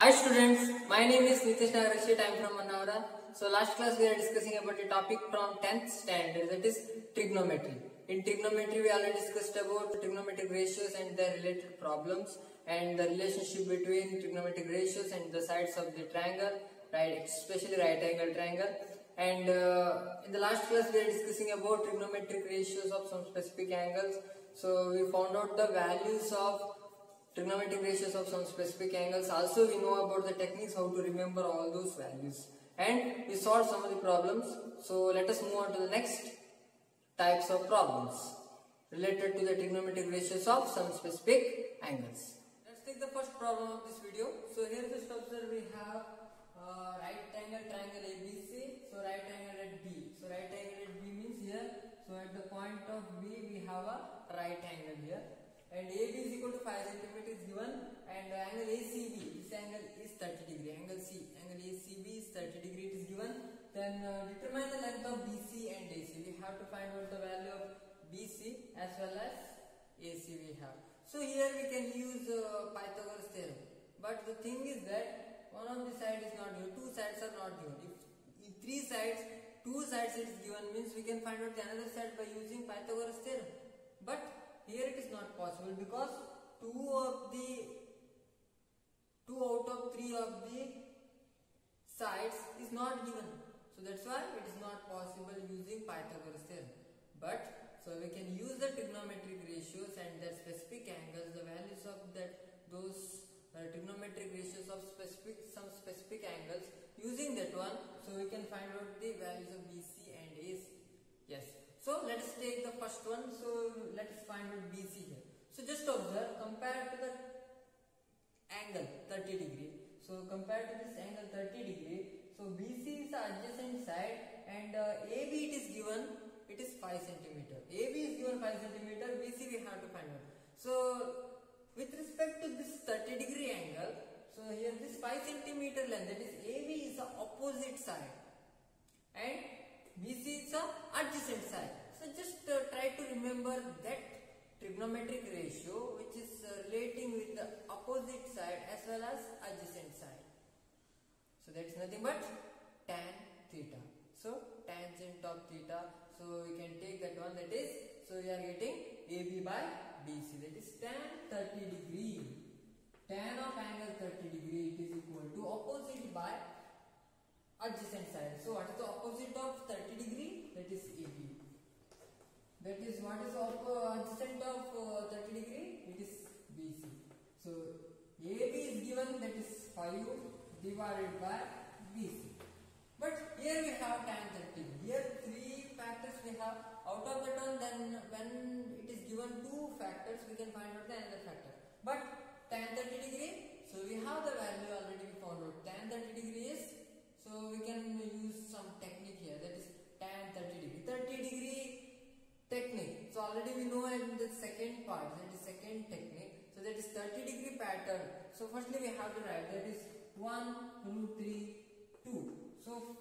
Hi students, my name is Nitesh Nagarashit. I am from Manavara. So last class we are discussing about a topic from 10th standard, that is trigonometry. In trigonometry we already discussed about trigonometric ratios and their related problems and the relationship between trigonometric ratios and the sides of the triangle, right, especially right angle triangle. And in the last class we are discussing about trigonometric ratios of some specific angles. So we found out the values of trigonometric ratios of some specific angles. Also we know about the techniques how to remember all those values, and we solved some of the problems. So let us move on to the next types of problems related to the trigonometric ratios of some specific angles. Let's take the first problem of this video. So here first observe we have right angle triangle ABC. So right angle at B. So right angle at B means here. So at the point of B we have a right angle here. And AB is equal to 5 cm is given, and angle ACB, this angle is 30 degree, angle ACB is 30 degree, it is given. Then determine the length of BC and AC. We have to find out the value of BC as well as AC we have. So here we can use Pythagoras theorem, but the thing is that one of the side is not given, two sides are not given. If three sides, two sides is given means we can find out the another side by using Pythagoras theorem, but here it is not possible because two out of three of the sides is not given. So that's why it is not possible using Pythagoras theorem. But so we can use the trigonometric ratios and their specific angles, the values of those trigonometric ratios of some specific angles. Using that one, so we can find out the values of BC and AC. Yes. So let us take the first one. So let us find out BC here. So just observe, compared to the angle 30 degree. So compared to this angle 30 degree, so BC is the adjacent side, and AB it is given, it is 5 cm. AB is given 5 cm, BC we have to find out. So with respect to this 30 degree angle, so here this 5 cm length, that is AB is the opposite side and BC is the adjacent side. So just try to remember that trigonometric ratio which is relating with the opposite side as well as adjacent side. So that's nothing but tan theta. So tangent of theta. So we can take that one, that is, so we are getting AB by BC, that is tan 30 degree. Tan of angle 30 degree, it is equal to opposite by adjacent side. So what is the opposite of 30 degree? That is AB. That is what is adjacent of 30 degree? It is BC. So AB is given, that is 5 divided by BC. But here we have tan 30. Here three factors we have. Out of that one, then when it is given two factors, we can find out the another factor. But tan 30 degree, so we have the value already we found out. Tan 30 degree is, so we can use some technique here, that is tan 30 degree. 30 degree technique. So already we know in the second part, that is second technique. So that is 30 degree pattern. So firstly we have to write, that is 1 root 3 2. So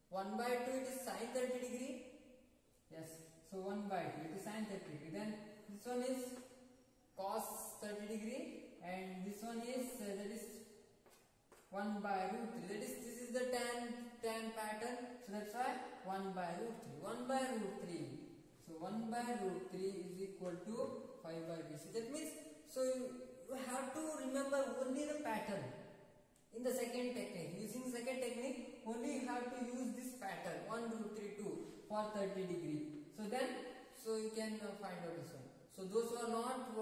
1 by 2 it is sin 30 degree. Yes. So 1 by 2 it is sin 30 degree. Then this one is cos 30 degree, and this one is that is 1 by root 3. That is, this is the tan pattern. So that's why 1 by root 3. 1 by root 3. So 1 by root 3 is equal to 5 by BC. That means, so you have to remember only the pattern. In the second technique, using second technique, only you have to use this pattern 1 root 3 2 for 30 degree. So then, so you can find out this one. So those who are not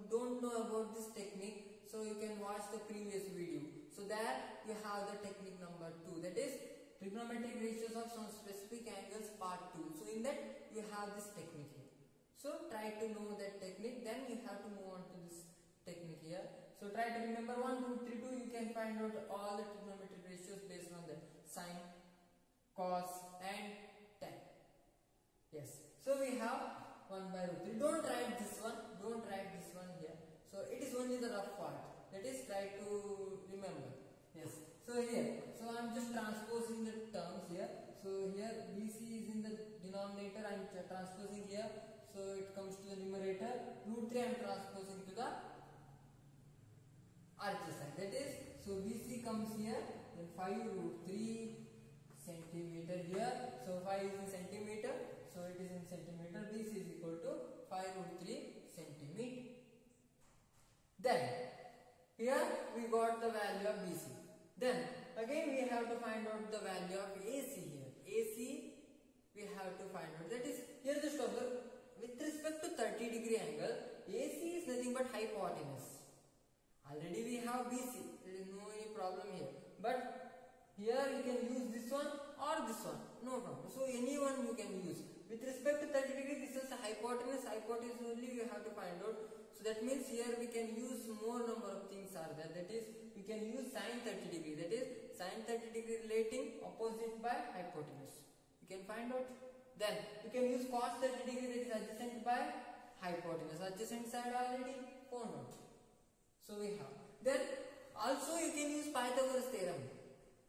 don't know about this technique, so you can watch the previous video. So there you have the technique number 2, that is trigonometric ratios of some specific angles part 2. So in that you have this technique here. So try to know that technique, then you have to move on to this technique here. So try to remember 1 root 3 2, you can find out all the trigonometric ratios based on the sine, cos and tan. Yes. So we have 1 by root 3. Don't write this one. Don't write this one here. So it is only the rough part. That is, try to remember. Yes. So here, so I am just transposing the terms here. So here BC is in the denominator. I am transposing here. So it comes to the numerator. Root 3 I am transposing to the adjacent. That is, comes here, then 5 root 3 centimeter here. So 5 is in centimeter, so it is in centimeter. BC is equal to 5 root 3 centimeter. Then here we got the value of BC. Then again we have to find out the value of AC here. AC we have to find out. That is, here just observe, with respect to 30-degree angle, AC is nothing but hypotenuse. Already we have BC, there is no any problem here. But here you can use this one or this one, no problem. So any one you can use. With respect to 30 degree, this is a hypotenuse. Hypotenuse only we have to find out. So that means here we can use more number of things are there. That is, we can use sin 30 degree. That is, sin 30 degree relating opposite by hypotenuse. You can find out. Then you can use cos 30 degree, that is adjacent by hypotenuse. Adjacent side already found out. So we have. Then also you can use Pythagoras theorem.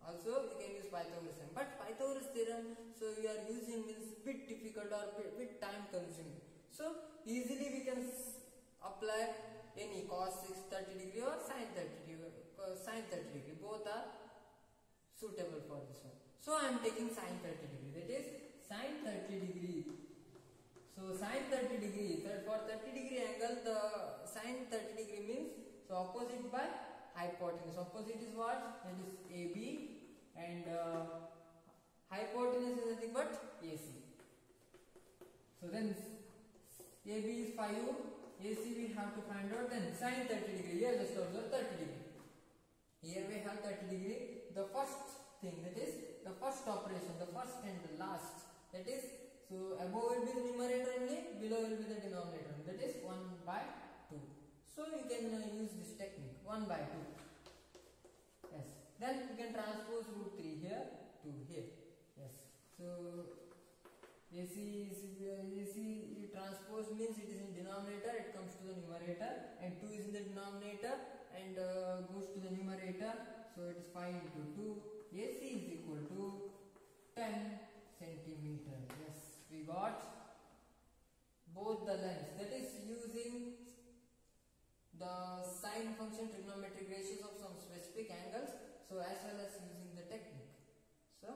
Also you can use Pythagoras theorem. But Pythagoras theorem, so we are using means bit difficult or bit time consuming. So easily we can apply any cos 30 degree or sin 30 degree. Sin 30 degree. Both are suitable for this one. So I am taking sin 30 degree. That is sin 30 degree. So sin 30 degree. For 30 degree angle, the sin 30 degree means so opposite by hypotenuse. Opposite is what? That is AB, and hypotenuse is nothing but AC. So then AB is 5, AC we have to find out. Then sin 30 degree. Here just observe 30 degree. Here we have 30 degree. The first thing, that is the first operation, the first and the last. That is, so above will be the numerator only, below will be the denominator. That is 1 by 2. So you can use this technique, 1 by 2. Yes. Then you can transpose root 3 here to here. Yes. So AC transpose means it is in denominator, it comes to the numerator, and 2 is in the denominator and goes to the numerator. So it is 5 into 2. AC is equal to 10 centimeter. Yes, we got both the lengths. That is using the sine function trigonometric ratios of some specific angles, so as well as using the technique. So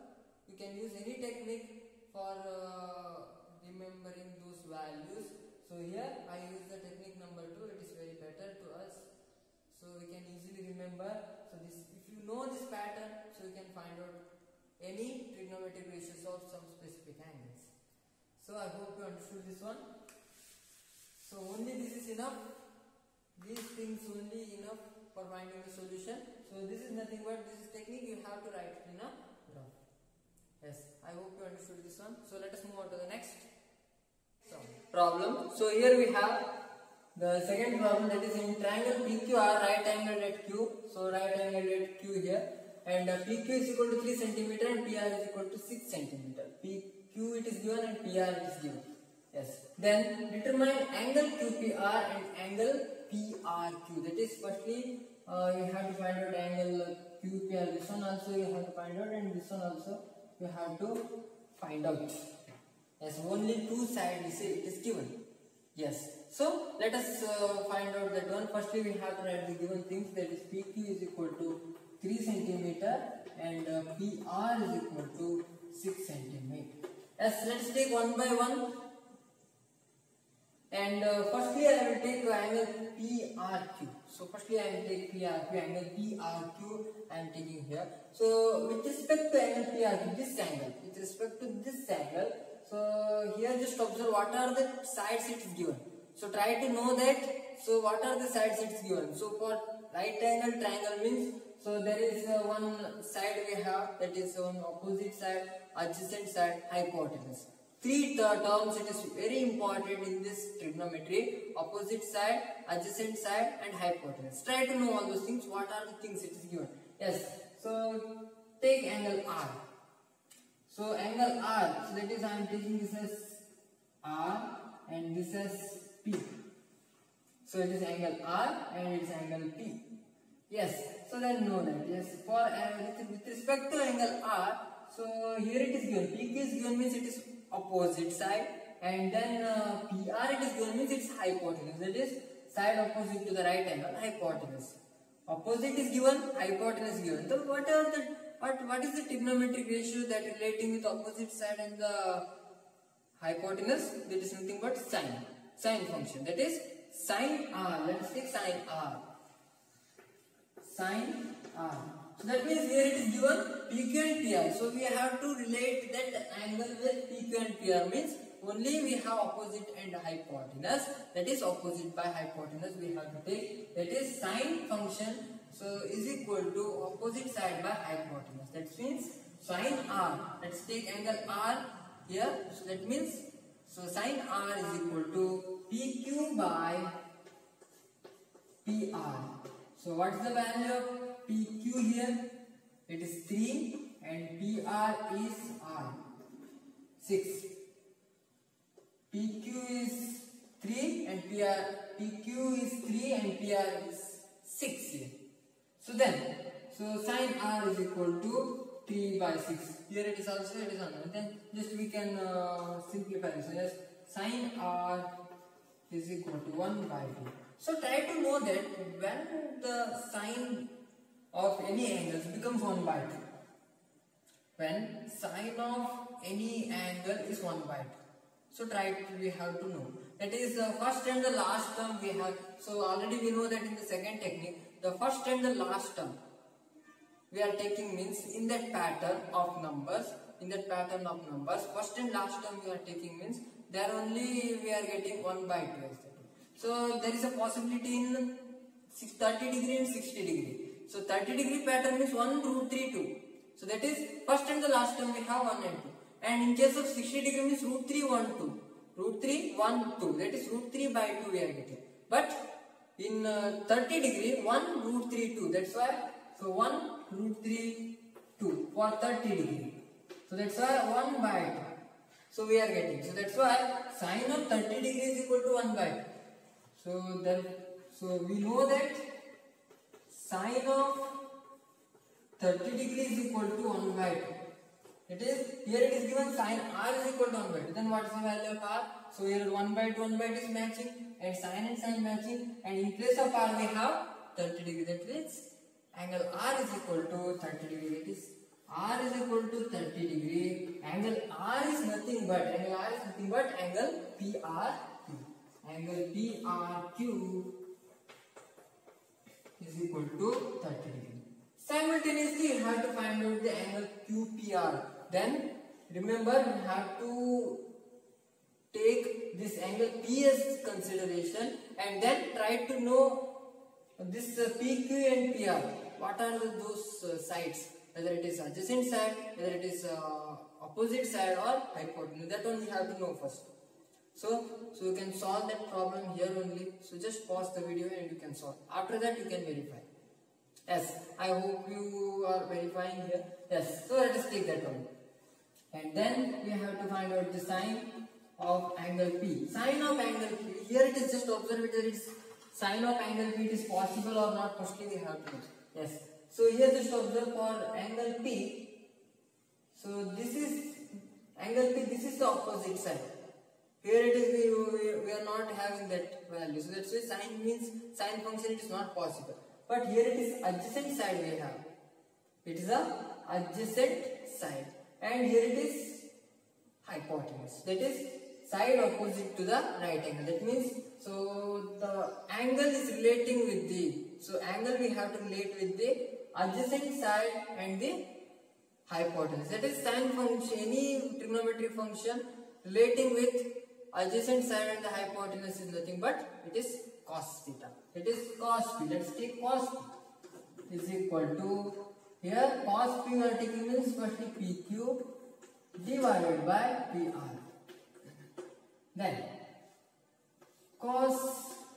you can use any technique for remembering those values. So here I use the technique number 2. It is very better to us, so we can easily remember. So this, if you know this pattern, so you can find out any trigonometric ratios of some specific angles. So I hope you understood this one. So only this is enough. These things only enough for finding the solution. So this is nothing but this is technique you have to write in a graph. Yes, I hope you understood this one. So let us move on to the next problem. So here we have the second problem, that is in triangle PQR, right angled at Q. So right angled at Q here, and PQ is equal to 3 cm and PR is equal to 6 cm. PQ it is given and PR it is given. Yes. Then determine angle QPR and angle PRQ. That is, firstly you have to find out angle QPR. This one also you have to find out, and this one also you have to find out. Yes, only two sides it is given. Yes. So let us find out that one. Firstly we have to write the given things. That is PQ is equal to 3 cm and PR is equal to 6 cm. Yes, let's take one by one. And firstly I will take angle PRQ. So firstly I will take PRQ, angle PRQ I am taking here. So with respect to angle PRQ, this angle, with respect to this angle, so here just observe what are the sides it is given. So try to know that. So what are the sides it is given? So for right angle triangle means, so there is one side we have, that is on opposite side, adjacent side, hypotenuse. Three terms it is very important in this trigonometry: opposite side, adjacent side, and hypotenuse. Try to know all those things. What are the things it is given? Yes. So take angle R. So angle R, so that is I am taking this as R and this as P. So it is angle R and it is angle P. Yes. So then know that. Yes. For with respect to angle R, so here it is given. PQ is given means it is opposite side, and then PR it is given means it is hypotenuse. That is side opposite to the right angle, hypotenuse. opposite is given, hypotenuse given. So what is the trigonometric ratio that relating with opposite side and the hypotenuse? That is nothing but sine function. That is sine r. Let's take sine r. Sine r. So that means here it is given PQ and PR. So we have to relate that angle with PQ and PR, means only we have opposite and hypotenuse. That is opposite by hypotenuse we have to take. That is sine function. So is equal to opposite side by hypotenuse. That means sine r. Let's take angle r here. So that means sine r is equal to PQ by PR. So what is the value of PQ here? It is 3 and PR is R 6. PQ is 3 and PQ is 3 and PR is 6 here. So sine R is equal to 3 by 6. Here it is also, it is unknown. Then just we can simplify this. Yes, sine R is equal to 1 by 2. So try to know that when the sine of any angle becomes 1 by 2. When sine of any angle is 1 by 2. So we have to know. That is the first and the last term we have. So already we know that in the second technique, the first and the last term we are taking, means in that pattern of numbers, first and last term we are taking, means there only we are getting 1 by 2. So there is a possibility in 30 degree and 60 degree. So 30 degree pattern means 1 root 3 2. So that is first and the last term we have 1 and 2. And in case of 60 degree means root 3 1 2. Root 3 1 2. That is root 3 by 2 we are getting. But in 30 degree 1 root 3 2. That's why 1 root 3 2 for 30 degree. So that's why 1 by 2. So we are getting. So that's why sine of 30 degree is equal to 1 by 2. So we know that sine of 30 degree is equal to 1 by 2. It is, here it is given sine r is equal to 1 by 2. Then what is the value of r? So here 1 by 2 is matching, and sine matching, and in place of r we have 30 degree. That means angle r is equal to 30 degree. It is r is equal to 30 degree. Angle r is nothing but angle PRQ. Angle PRQ is equal to 30 degree. Simultaneously, you have to find out the angle QPR. Then remember, you have to take this angle P as consideration, and then try to know this PQ and PR. What are those sides? Whether it is adjacent side, whether it is opposite side or hypotenuse. That one we have to know first. So you can solve that problem here only. So just pause the video and you can solve. After that you can verify. Yes, I hope you are verifying here. Yes, so let us take that one. And then we have to find out the sine of angle P. Sine of angle P. Here it is, just observe whether it is sine of angle P, it is possible or not. Firstly we have to know. Yes. So here just observe for angle P. So this is angle P. This is the opposite side. Here it is, we are not having that value. So that's why sine function it is not possible. But here it is adjacent side we have. It is a adjacent side. And here it is hypotenuse. That is side opposite to the right angle. That means, so the angle is relating with angle we have to relate with the adjacent side and the hypotenuse. That is sine function, any trigonometric function relating with adjacent side and the hypotenuse is nothing but it is cos theta. It is cos P. Let's take cos P is equal to, here cos P we are taking means firstly PQ divided by PR. Then cos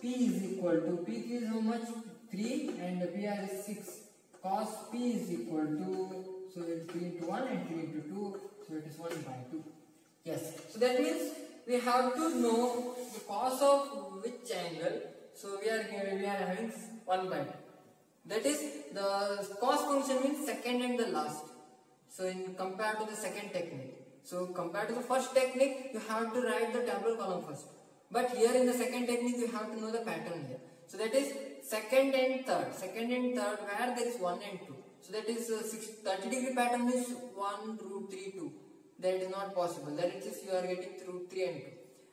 P is equal to, PQ is how much? 3 and PR is 6. Cos P is equal to, so it's 3 into 1 and 3 into 2, so it is 1 by 2. Yes, so that means we have to know the cos of which angle. So we are having 1 by 2. That is, the cos function means second and the last. So in compared to the second technique. So compared to the first technique, you have to write the tabular column first. But here in the second technique, you have to know the pattern here. So that is second and third. Second and third where there is 1 and 2. So that is 30 degree pattern means 1 root 3 2. That is not possible. That is you are getting root 3 and 2.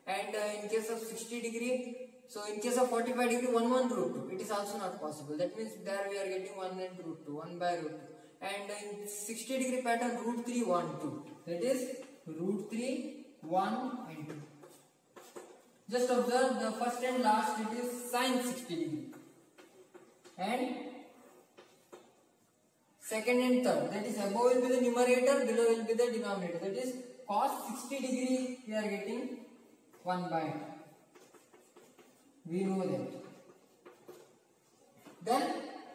And in case of 60 degree, so in case of 45 degree 1 1 root 2. It is also not possible. That means there we are getting 1 and root 2. 1 by root 2. And in 60 degree pattern root 3 1 2. That is root 3 1 and 2. Just observe the first and last, it is sin 60 degree. And second and third, that is above will be the numerator, below will be the denominator. That is cos 60 degree we are getting 1 by 2. We know that. Then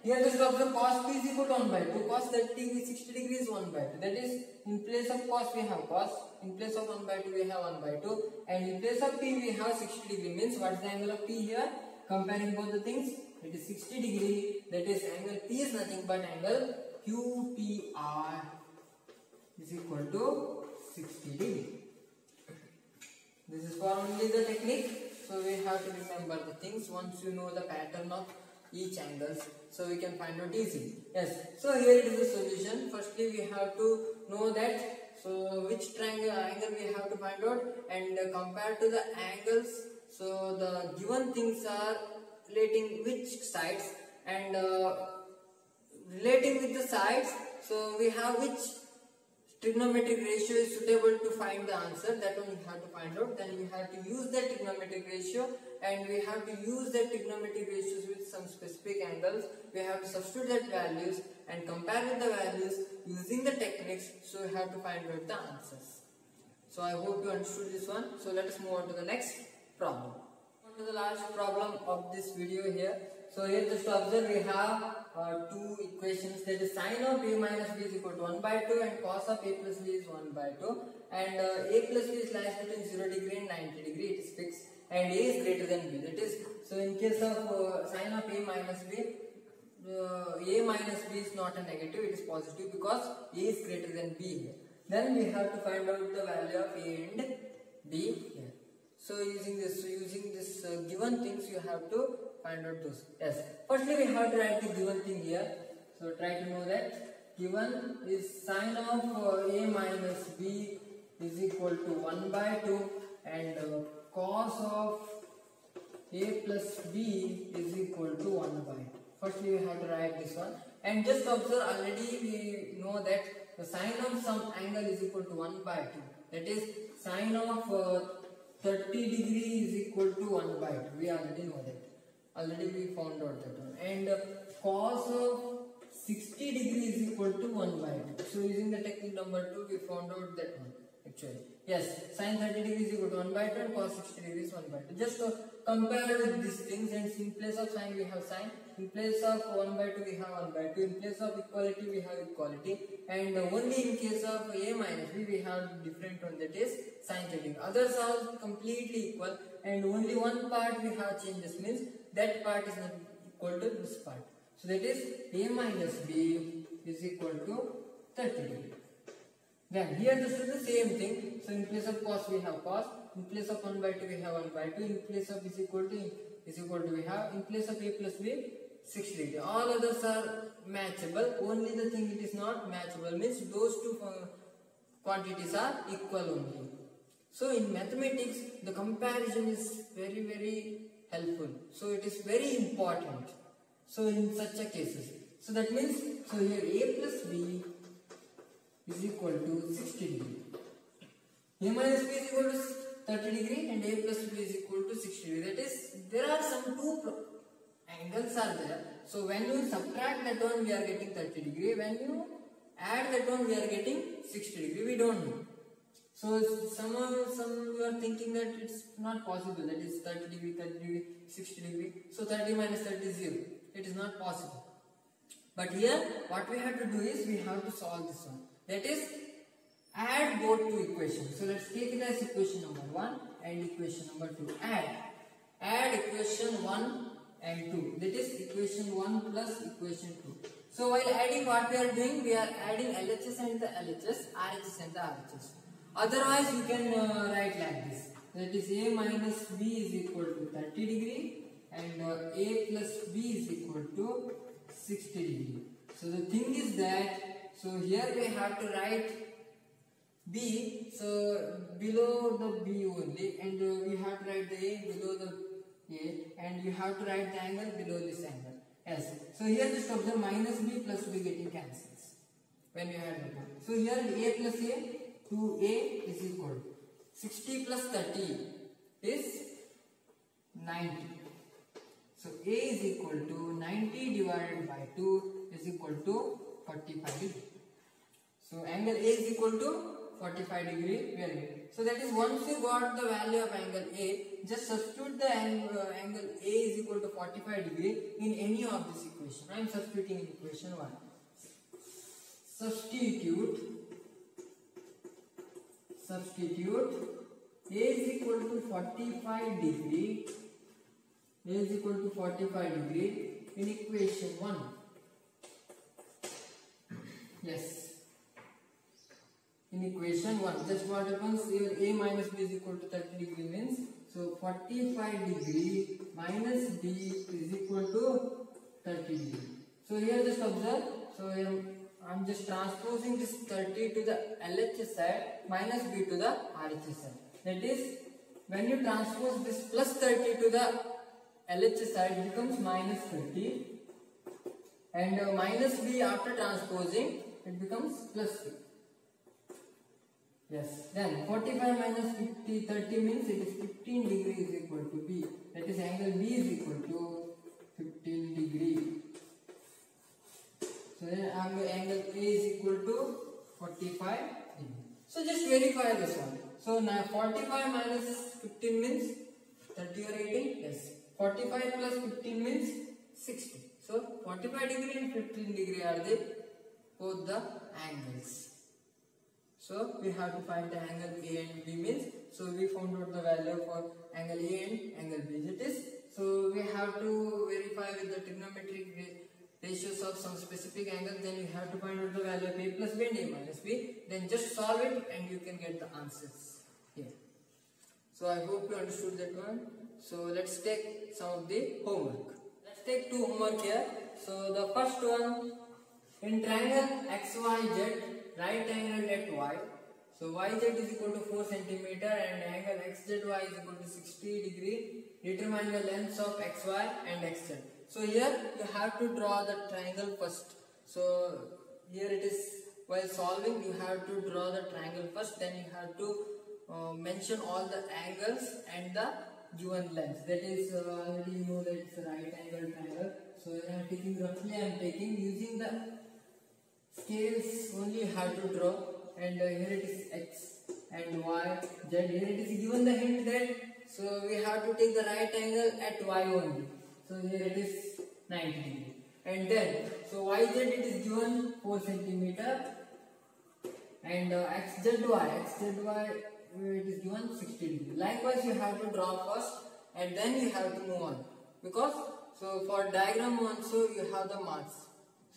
here just observe cos p is equal to 1 by 2. Cos 60 degree is 1 by 2. That is in place of cos we have cos. In place of 1 by 2 we have 1 by 2. And in place of p we have 60 degree. Means what is the angle of p here? Comparing both the things, it is 60 degree. That is angle p is nothing but angle QPR is equal to 60 degree. This is for only the technique. So we have to remember the things once you know the pattern of each angles. So we can find out easily. Yes. So here it is the solution. Firstly we have to know that. So which triangle angle we have to find out and compare to the angles. So the given things are relating which sides and relating with the sides. So we have which trigonometric ratio is suitable to find the answer. That one we have to find out. Then we have to use the trigonometric ratio and we have to use the trigonometric ratios with some specific angles. We have to substitute that values and compare with the values using the techniques. So we have to find out the answers. So I hope you understood this one. So let us move on to the next problem. On to the last problem of this video here. So here just observe we have two equations, that is sin of a minus b is equal to 1 by 2 and cos of a plus b is 1 by 2 and a plus b is lies between 0 degree and 90 degree, it is fixed, and a is greater than b. That is, so in case of sin of a minus b, a minus b is not a negative, it is positive because a is greater than b here. Then we have to find out the value of a and b here. So using this given things you have to find out those. Yes. Firstly we have to write the given thing here. So try to know that given is sin of a minus b is equal to 1 by 2 and cos of a plus b is equal to 1 by 2. Firstly we have to write this one and just observe already we know that the sine of some angle is equal to 1 by 2. That is sine of 30 degree is equal to 1 by 2. We already know that. Already we found out that one. And cos of 60 degree is equal to 1 by 2. So using the technique number 2 we found out that one actually. Yes, sin 30 degree is equal to 1 by 2 and cos 60 degree is 1 by 2. Just compare with these things, and in place of sin we have sin, in place of 1 by 2 we have 1 by 2, in place of equality we have equality, and only in case of a minus b we have different one, that is sin 30. Others are completely equal and only one part we have changes, means that part is not equal to this part. So that is a minus b is equal to 30 degree. Then here this is the same thing. So in place of cos we have cos, in place of 1 by 2 we have 1 by 2, in place of is equal to we have, in place of a plus b 60 degree. All others are matchable. Only the thing it is not matchable means those two quantities are equal only. So in mathematics the comparison is very very helpful. So it is very important. So in such a cases. So that means, so here a plus b is equal to 60 degree. A minus b is equal to 30 degree and a plus b is equal to 60 degree. That is, there are some two angles are there. So when you subtract that one we are getting 30 degree. When you add that one we are getting 60 degree. We don't know. So some you are thinking that it's not possible. That is 30 degree, 60 degree. So 30 minus 30 is 0. It is not possible. But here what we have to do is we have to solve this one. That is, add both two equations. So let's take it as equation number 1 and equation number 2. Add equation 1 and 2. That is equation 1 plus equation 2. So while adding, what we are doing, we are adding LHS and the LHS, RHS and the RHS. Otherwise you can write like this. That is a minus b is equal to 30 degree and A plus B is equal to 60 degree. So the thing is that, so here we have to write B, so below the B only, and we have to write the A below the A, and you have to write the angle below this angle. Yes. So here just observe minus B plus B getting cancels when you have it. So here A plus A, 2A is equal to 60 plus 30 is 90. So A is equal to 90 divided by 2 is equal to 45 degree. So angle A is equal to 45 degree. Very good. So that is, once you got the value of angle A, just substitute the angle A is equal to 45 degree in any of this equation. I am substituting in equation 1. Substitute A is equal to 45 degree. A is equal to 45 degree in equation 1. Yes. In equation 1, just what happens here, A minus B is equal to 30 degree means, so 45 degree minus B is equal to 30 degree. So here just observe, so here I am just transposing this 30 to the LHS side minus B to the RHS side. That is, when you transpose this plus 30 to the LHS side, it becomes minus 30, and minus B after transposing it becomes plus B. Yes, then 45 minus 30 means it is 15 degree is equal to B. That is, angle B is equal to 15 degree. So then angle A is equal to 45 degree. So just verify this one. So now 45 minus 15 means 30 or 18? Yes. 45 plus 15 means 60. So 45 degree and 15 degree are both the angles. So we have to find the angle A and B means, so we found out the value for angle A and angle B. That is, so we have to verify with the trigonometric ratios of some specific angle, then you have to find out the value of A plus B and A minus B. Then just solve it and you can get the answers here. So I hope you understood that one. So let's take some of the homework. Let's take 2 homework here. So the first one, in triangle XYZ, right angle at Y. So YZ is equal to 4 cm and angle XZY is equal to 60 degree. Determine the lengths of XY and XZ. So here you have to draw the triangle first. So here it is, while solving you have to draw the triangle first, then you have to mention all the angles and the given lengths. That is, already you know that it's a right angle triangle. So I am taking roughly, I am taking using the scales only you have to draw, and here it is X and Y, Z. Here it is given the hint that, so we have to take the right angle at Y only. So here it is 90 degree, and then so YZ it is given 4 cm, and XZY it is given 60 degree. Likewise you have to draw first and then you have to move on, because so for diagram also you have the marks.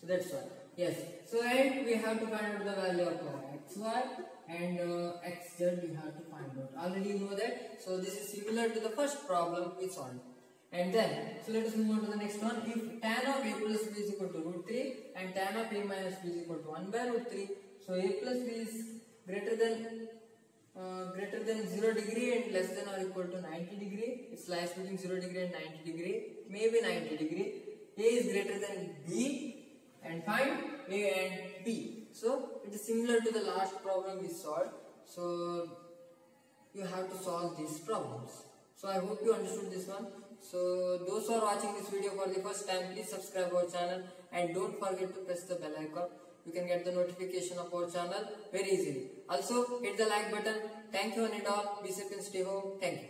So that's why. Yes. So and we have to find out the value of XY and XZ we have to find out. Already you know that. So this is similar to the first problem we solved. And then, so let us move on to the next one. If tan of A plus B is equal to root 3 and tan of A minus B is equal to 1 by root 3, so A plus B is greater than 0 degree and less than or equal to 90 degree. It lies between 0 degree and 90 degree, maybe 90 degree. A is greater than B and find A and B. So it is similar to the last problem we solved. So you have to solve these problems. So I hope you understood this one. So those who are watching this video for the first time, please subscribe our channel and don't forget to press the bell icon. You can get the notification of our channel very easily. Also hit the like button. Thank you and all. Be safe and stay home. Thank you.